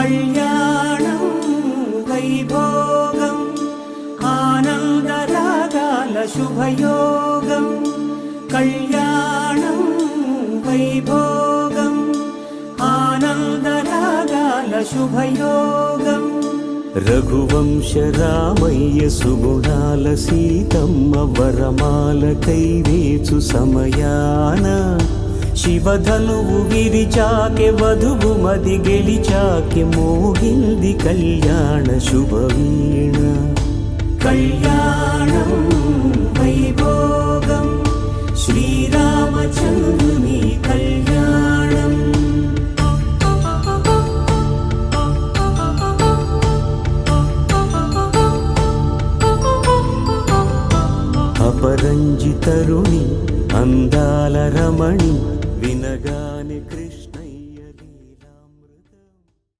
కళ్యాణం వైభోగం ఆనందరాగాల శుభయోగం. కళ్యాణం వైభోగం ఆనందరాగాల శుభయోగం. రఘువంశ రామయ్య సుగుణాల సీతమ్మ వరమాల కైవేచు సమయాన శివధనువు విరిచాకె వధువు మది గెలిచాకె మోగింది కళ్యాణ శుభవీణ. కళ్యాణం వైభోగం శ్రీరామచంద్రుని కళ్యాణం. అపరంజి తరుణి అందాల రమణి వినగాని కృష్ణ